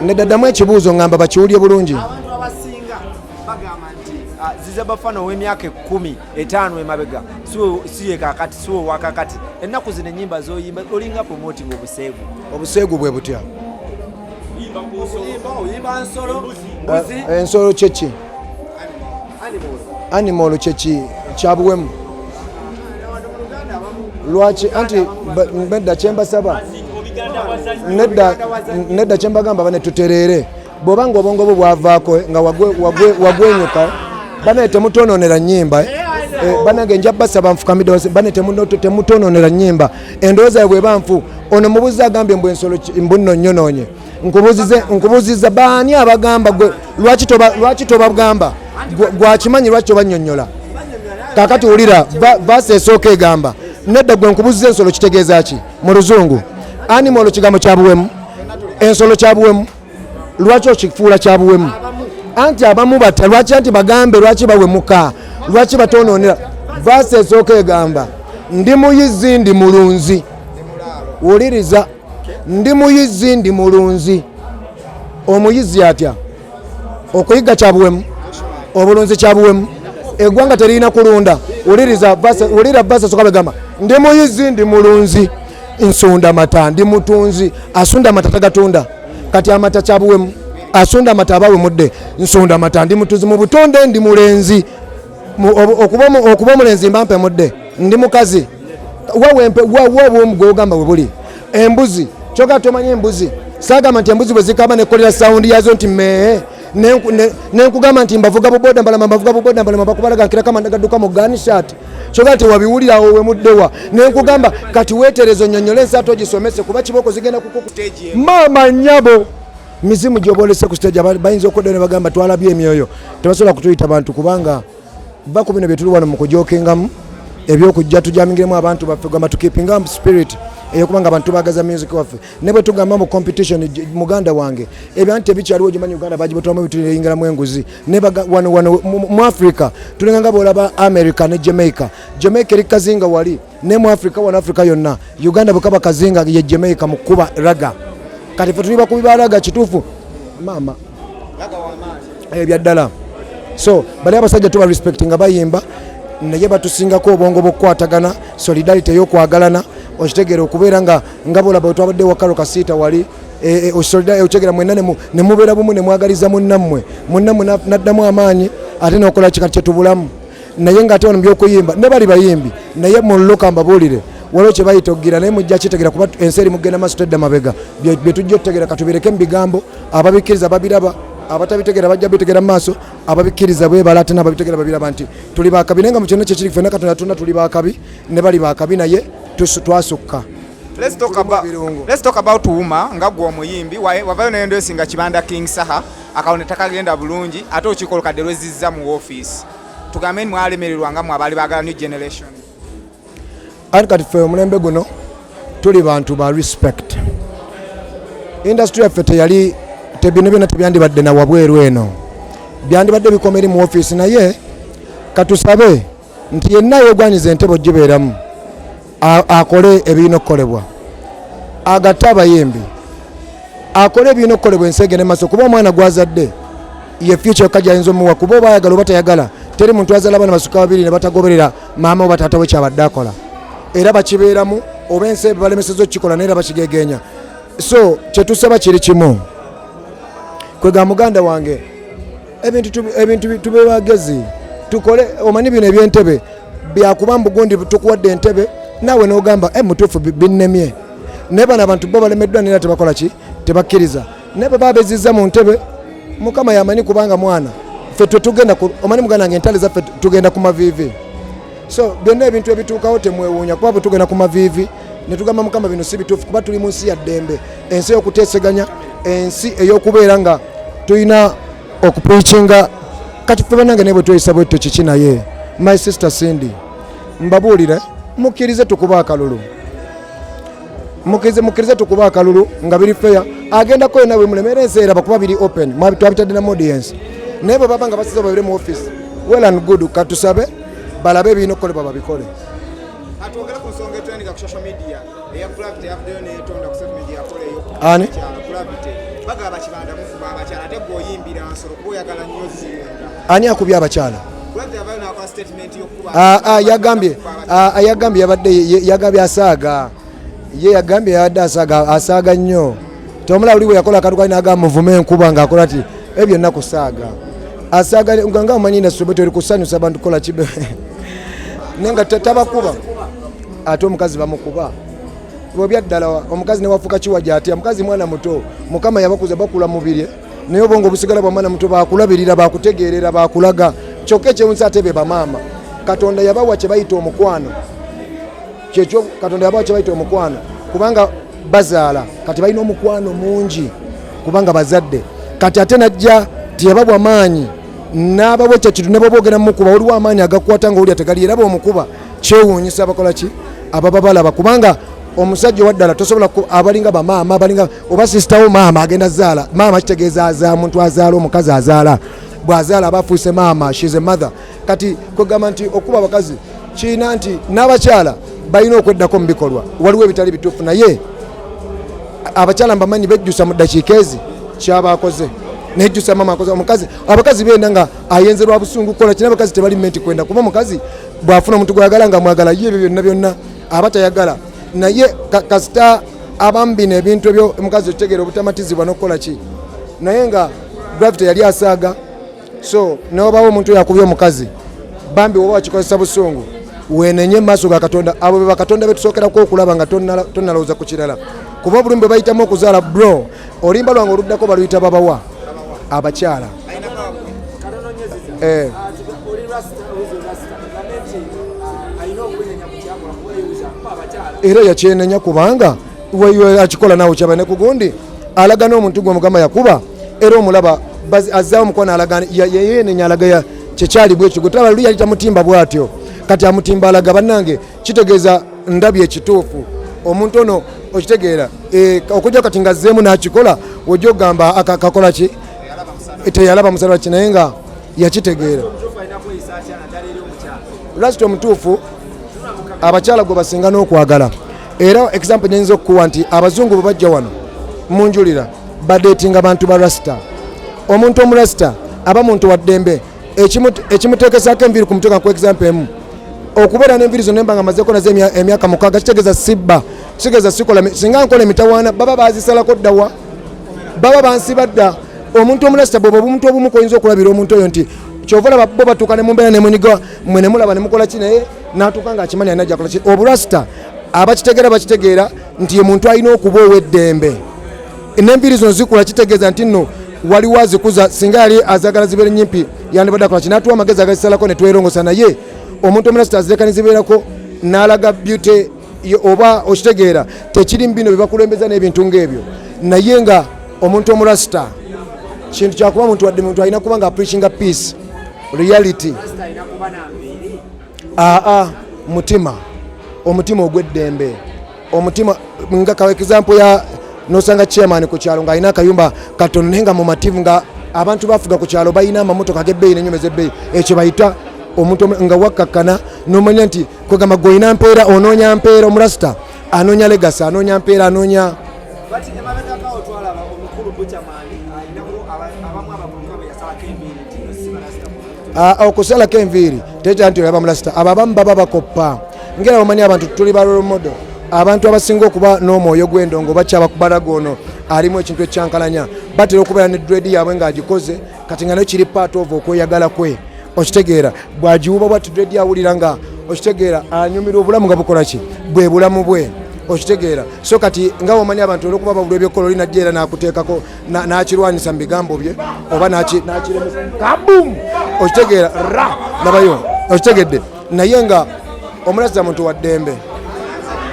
nedaddamu ekibuuzo ngamba bakiwulye bulungi. Abantu abasinga bagamba nti Ziza Bafana ow'emyaka 15 emabega siye kakati siwe wakakati ennaku zino ennyimba zoyimba olinga promoting obuseegu bwe butya oyimba ensolo kyeki animal kyeki kyabuwemu lwaki anti nedda kyembasaba nedda kyembagamba banetutereere bw'obanga obwongo bwo bwavaako nga wagwenyuka bane temutononera nnyimba banange nja basaba nfukamidde bane temutononera nnyimba endowooza yaabwe banfu ono mubuzi agambye mbu ensolo mbunno nnyononye nkubuziza baani abagamba gwe lwaki tobagamba gwakimanyi lwaki tobannyonnyola kakati wulira vaasi esooka egamba nedda gwe nkubuziza ensolo kitegeeza ki mu luzungu animal kigambo kyabuwemu ensolo kyabuwemu lwaki okifuula kyabuwemu anti abamu bata lwaki anti bagambe lwaki bawemuka lwaki batononera vaasi esooka egamba ndi muyizi ndi mulunzi wuliriza ndi muyizi ndi mulunzi omuyizi atya okuyiga kyabuwemu obulunzi kyabuwemu eggwanga terina kulunda wulira vaasi esooka begamba ndi muyizi ndi mulunzi nsunda mata ndi mutunzi asunda mata tagatunda kati amata kyabuwemu asunda mata abawemudde nsunda mata ndi mutunzi mu butonde ndi mulenzi okuba omulenzi mbampe mudde ndi mukazi wobwomu gwogamba bwe buli embuzi kyoka tomanya embuzi sagamba nti embuzi bwe zikaba nekolera sawundi yazo nti mee nenkugamba nti mbavuga buboda mbalama bakubalaga nkira kama ndagadduka mu ganishat kyoga ti wabiwulira awo wemuddewa nenkugamba kati weeterezo nnyonnyola ensaato gisomese kuba kiboko zigenda kuko ku stage mama nnyabo mizimu gyobolese ku stage bayinza okwedda ne bagamba twalabye emyoyo tebasobola kutuyita bantu kubanga ba ku bino bye tuli wano mu kujokengamu ebyokujja tujamingiremu abantu baffe gamba tukipinga spirit eyokubanga abantu bagaza music waffe ne bwe tugamba mu competition muganda wange ebyanti ebikyaliwo gimanyi Uganda bagibotwamu bituyingiramu enguzi ne wano mu Africa tulinganga bolaba America ne Jamaica eri kazinga wali ne mu Africa wano Africa yonna Uganda bukaba kazinga ye Jamaica mu kuba raga kati fe tuliba kubibalaga kituufu mama ebyaddala so bali abasajja tuba respecting abayimba naye batusingako obwongo bw'okukwatagana solidarity ey'okwagalana okitegeera okubeera nga bolaba wetwabadde wakalo kasiita wali okitegeera mwenna ne mubeera bumu ne mwagaliza munnammwe n'addamu amaanyi ate n'okola kikati kyetubulamu naye ng'ate wano mu by'okuyimba ne bali bayimbi naye mululuka mbabuulire waliwo kye bayita okugira naye mujja kitegeera kuba ensi eri mugenda maaso tedda mabega bye tujja otutegeera katubireke mu bigambo ababikkiriza babiraba abatabitegeera bajja bitegeera mu maaso ababikkiriza bwebala ate n'ababitegeera babiraba nti tuli bakabi naye nga mu kyonna kyekiri ffenna katonda tuna tuli bakabi ne bali bakabi naye twasukka. Let's talk about Wuma nga gwe omuyimbi wavayo nendo esinga kibanda King Saha akawone takagenda bulungi ate okikola kadde lwezizza mu office tugambe mwalemererwa nga mwabali bagala new generation ati kati ffe omulembe guno tuli bantu ba respect industry yaffe teyali bino byonna tebyandibadde na wabweru eno byandibadde bikomeri mu office naye katusabe nti yenna yegwanyiza entebe ogibeeramu akole ebirina okukolebwa agatte abayimbi akole ebirina okukolebwa ensi egende maaso kuba omwana gwazadde ye future yokka gyayinza omuwa kuba oba ayagala oba tayagala teri muntu azala abaana basuka babiri ne batagoberera maama oba taata we kyabadde akola era bakibeeramu oba ensi balemeseza okukikola naye era bakigegeenya so kyetusaba kiri kimu kwega muganda wange ebintu tube bagezi tukole omanyi bino ebyentebe byakuba mbugundi tukuwadde entebe nawe n'ogamba mutuufu binnemye naye bano abantu bo balemeddwa nera tebakola ki tebakkiriza naye bwe babezizza mu ntebe mukama yamanyi kubanga mwana ffe tetugenda omanyi muganda wange entale zaffe tugenda ku maviivi so byonna ebintu ebituukawo temwewuunya kuba bwe tugenda ku maviivi ne tugamba mukama bino si bituufu kuba tuli mu nsi ya ddembe ensi ey'okuteeseganya ensi ey'okubeera nga tulina okupreachinga kati ffe banange naye bwe tweyisa bwetto kiki naye my sister Cindy mbabuulire mukkirize tukuba akalulu mukkirize tukuba akalulu nga biri fair agendako yonna bwe mulemera ensi eraba kuba biri open twabitadde na audience naye bwe baba nga basiza babire mu office well and good katusabe balabe ebirina okukolebwa babikole atwogera ku nsonga etwendika ku social media eya Gravity yabaddeyo neetonda ku social media yakoleyo ani Gravity bagaba kibanda mukuba abakyala ate gwoyimbira Nsolo kuba oyagala nnyo ziwemula. Ani akubye abakyala? Yagambye yagambye asaaga. Ye yagambye yabadde asaaga nnyo. Tomulaba oli bwe yakola akatukwali n'agamba muvume enkuba ng'akola ati ebyo nnaku saaga. Asaaga nga omanyi indasitule teri kusanyusa abantu kukola kibe. Naye nga tabakuba. Ate omukazi bamukuba. Bw'obya ddala omukazi ne wafuuka kiwaja ati omukazi mwana muto. Mukama yabakuza bakula mubiri. Naye obwongo obusigala bwa mwana muto baakulabirira baakutegeerera baakulaga. Kyokka ekyewunsa ate be bamaama. Katonda yabawa kye bayita omukwano. Kyekyo Katonda yabawa kye bayita omukwano. Kubanga bazaala kati balina omukwano mungi kubanga bazadde. Kati ate najja tiyababwa maanyi n'ababwa ekyo kintu ne boogera mukuba waliwo amaanyi agakwata ng'oli ategali era bw'omukuba kyewuunyisa abakola ki ababa balaba kubanga omusajja owaddala tosobola abalinga bamaama abalinga oba sisitawo maama agenda zaala maama kitegeeza azaala omuntu azaala omukazi azaala bw'azaala aba afuuse maama she's a mother. Kati kugamba nti okuba abakazi kiina nti n'abakyala balina okweddako mu bikolwa waliwo ebitali bituufu naye abakyala mbamanyi bejjusa mu ddakiika ezi kyabakoze nejjusa mama akoze omukazi abakazi benda nga ayenzerwa busungu kola kina abakazi tebali menti kwenda kuba omukazi bwafuna omuntu gwayagala nga mwagala ye ebyo byonna abatayagala naye kasita abambina ebintu ebyo omukazi okitegera obutamatizibwa n'okukola ki naye nga gravity yali asaaga so n'obawo omuntu yakubye omukazi bambi oba wakikozesa busungu wenenye maaso ga Katonda abo be bakatonda betusookerako okulaba nga tonnalowooza ku kirala kuba obulumi bwe bayitamu okuzaala bro olimba lwange oluddako baluyita babawa abakyala era yakyenenya kubanga akikola nawe kyaba ne kugundi alaga n'omuntu gwe Mugamba yakuba era omulaba azzaawo omukono alaga yenenya alaga kyekyali bwe ekyo gutaba luli yali tamutimba bw'atyo kati amutimba alaga bannange kitegeeza ndabye ekituufu omuntu ono okitegeera okujja kati ngazzeemu n'akikola wojja ogamba akakola ki teyalaba musala ki naye nga yakitegeera lasiti omutuufu abakyala gwe basinga n'okwagala era example nyinza okukuwa nti abazungu bwe bajja wano munjulira badeetinga abantu ba rasita omuntu omurasita aba muntu wa ddembe ekimuteekesaako enviiri ku mutwe ka ku example emu okubeera n'enviiri zonna emba nga mazeeko nazo emyaka 6 kitegeeza sibba kitegeeza sikola singa nkola emitawaana baba bazisalako ddawa baba bansiba dda omuntu omurasita bwe omuntu obumu koyinza okulabira omuntu oyo nti kyova olaba bo batuuka ne mumbeera ne munyiga mwe ne mulaba ne mukola ki naye n'atuuka ng'akimanyi alina ajja kola ki obulasita bakitegeera nti ye muntu alina okuba ow'eddembe n'enviiri zino zikula kitegeeza nti nno waliwo azikuza singa yali azagala zibeere nyimpi yandibadde akola ki n'atuwa amagezi agazisalako ne twerongosa naye omuntu omurasita azireka ne zibeerako n'alaga beauty oba okitegeera tekiri mu bino bye bakulembeza n'ebintu ng'ebyo naye nga omuntu omurasita kintu kyakuba muntu wadde muntu alina kuba nga preachinga peace reality mutima omutima ogw'eddembe omutima nga kawa example ya nosanga chairman ku kyalo nga alina akayumba katono naye nga mumativu nga abantu bafuga ku kyalo balina amamotoka g'ebbeeyi n'ennyumba ez'ebbeeyi ekyo bayita omuntu nga wakkakkana n'omanya nti kwegamba gw'olina mpeera onoonya mpeera omurasita anoonya legasi anoonya mpeera anoonya okusalako enviiri tekyala nti olaba mulasita abo abamu baba bakoppa ngera omanyi abantu tuli ba role model abantu abasinga okuba n'omwoyo gw'endongo bakyabakubala gono alimu ekintu ekyankalanya batera okubeera ne dread yaabwe ng'agikoze kati nga nayo kiri part of okweyagala kwe okitegeera bw'agiwuba bwati dread yawulira nga okitegeera anyumira obulamu nga bukola ki bwe bulamu bwe okitegeera so kati nga omanyi abantu olwokuba babulwa ebyokola oli najja era n'akuteekako n'akirwanyisa mu bigambo bye oba n'akiremesa kabum okitegeera ra nabayo okitegedde naye nga omulasa muntu wa ddembe